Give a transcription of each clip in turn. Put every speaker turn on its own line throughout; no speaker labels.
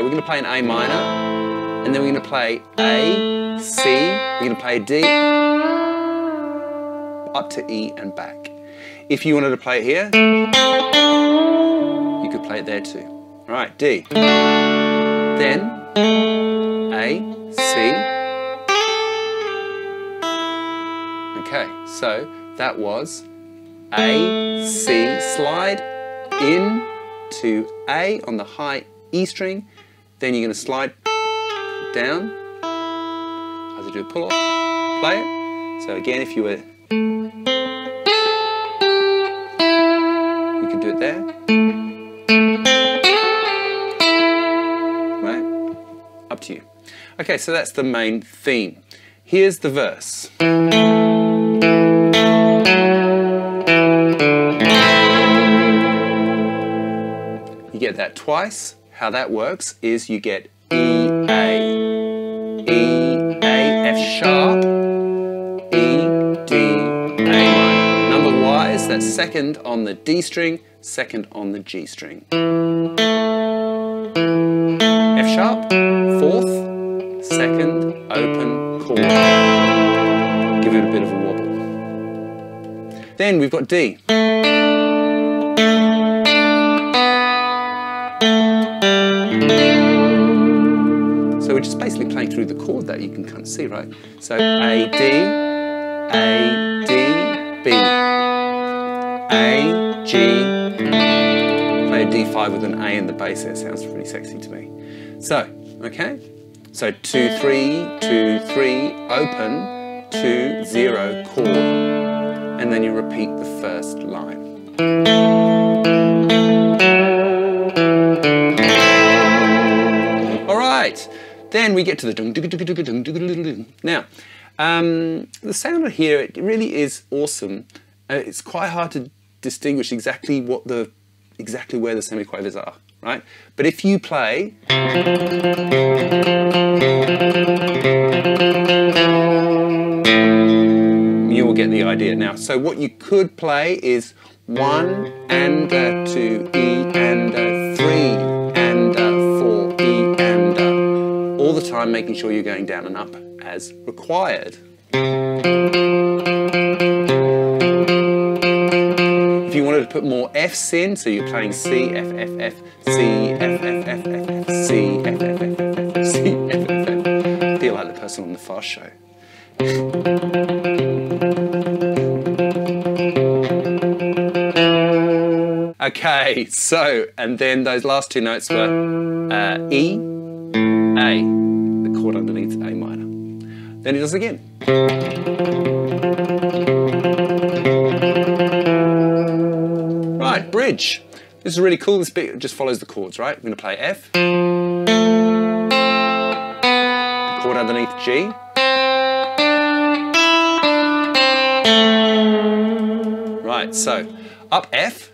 we're going to play an A minor, and then we're going to play A, C, we're going to play D, up to E and back. If you wanted to play it here, you could play it there too. All right, D. Then A, C. Okay, so that was A, C, slide in to A on the high E string, then you're going to slide down, either do a pull off, play it. So again, if you were, you can do it there. Right? Up to you. Okay, so that's the main theme. Here's the verse. You get that twice. How that works is you get E, A, F sharp, E, D, A minor. Number wise, that's second on the D string, second on the G string. F sharp, fourth, second, open chord. Give it a bit of a wobble. Then we've got D. So we're just basically playing through the chord that you can kind of see, right? So A, D, B, A, G, play a D5 with an A in the bass there, sounds pretty sexy to me. So, okay, so 2, 3, 2, 3, open, 2, 0, chord, and then you repeat the first line. All right. Then we get to the dung. Now, the sound here, it really is awesome. It's quite hard to distinguish exactly where the semiquavers are, right? But if you play, you will get the idea. Now, so what you could play is 1 and 2 E and 3 and 4 E and all the time, making sure you're going down and up as required. If you wanted to put more Fs in, so you're playing C, F, F, F, C, F, F, F, F, F, C, F, F, F, F, F, C, F, F, F. I feel like the person on the Fast Show. Okay, so, and then those last two notes were E, A, the chord underneath A minor. Then he does it again. Right, bridge. This is really cool. This bit just follows the chords, right? We're going to play F, the chord underneath G, right, so up F,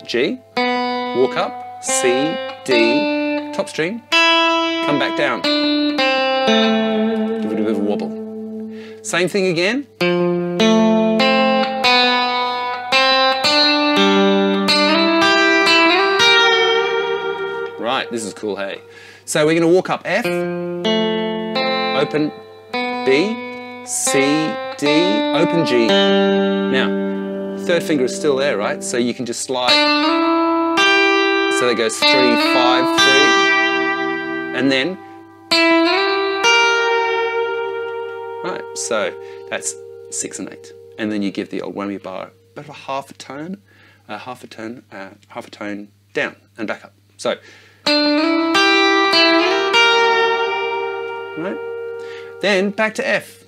G, walk up, C, D, top string, come back down. Give it a bit of a wobble. Same thing again. Right, this is cool, hey. So we're going to walk up F, open B, C, D, open G. Now, third finger is still there, right? So you can just slide. So that goes 3, 5, 3. And then, right, so that's 6 and 8. And then you give the old whammy bar about a half a tone down and back up. So, right, then back to F.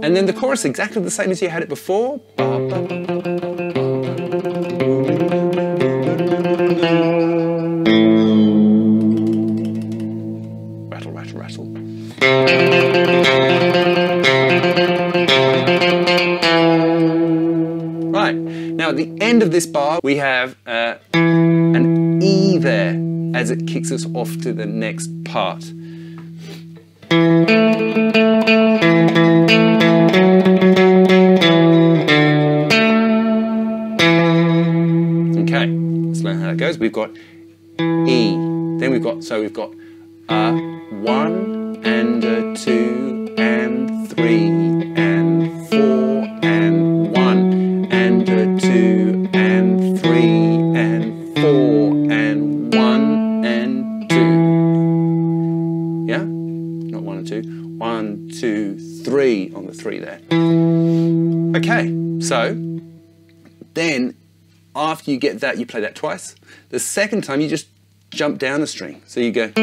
And then the chorus exactly the same as you had it before. Rattle, rattle, rattle. Right, now at the end of this bar we have an E there as it kicks us off to the next part. it goes. We've got E. Then we've got a 1 and a 2 and 3 and 4 and 1 and a 2 and 3 and 4 and 1 and 2. Yeah? Not 1 and 2. 1, 2, 3 on the 3 there. Okay, so then after you get that, you play that twice. The second time you just jump down a string. So you go. 2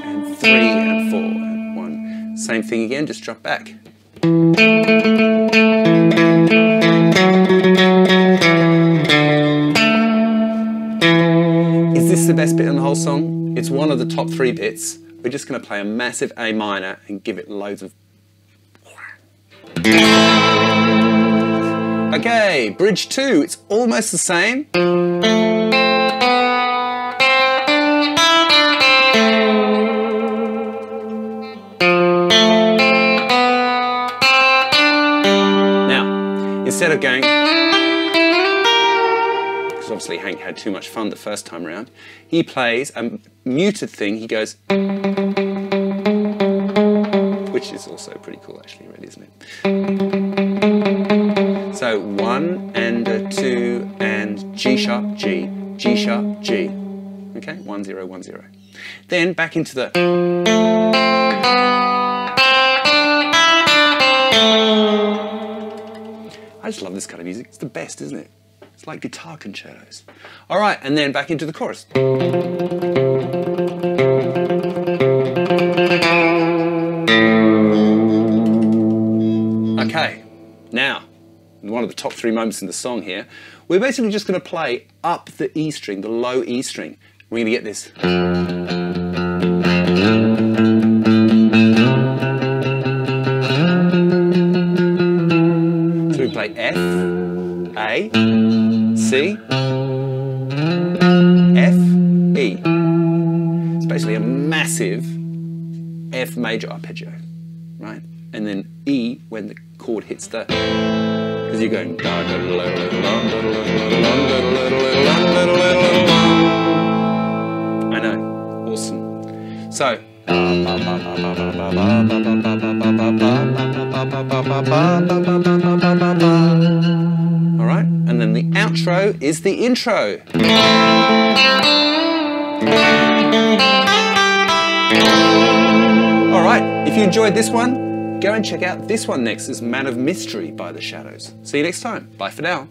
and 3 and 4 and 1. Same thing again, just drop back. Is this the best bit in the whole song? It's one of the top 3 bits. We're just going to play a massive A minor and give it loads of... Okay, bridge 2, it's almost the same. Now, instead of going, because obviously Hank had too much fun the first time around, he plays a muted thing, he goes, which is also pretty cool actually, really, isn't it? So 1 and a 2 and G sharp, G, G sharp, G. Okay, 1, 0, 1, 0. Then back into the... I just love this kind of music. It's the best, isn't it? It's like guitar concertos. All right, and then back into the chorus. Okay, now, one of the top 3 moments in the song here, we're basically just going to play up the E string, the low E string. We're going to get this. So we play F, A, C, F, E. It's basically a massive F major arpeggio, right? And then E when the chord hits the... Because you're going... I know, awesome. So... Alright, and then the outro is the intro. Alright, if you enjoyed this one, go and check out this one next, is Man of Mystery by The Shadows. See you next time. Bye for now.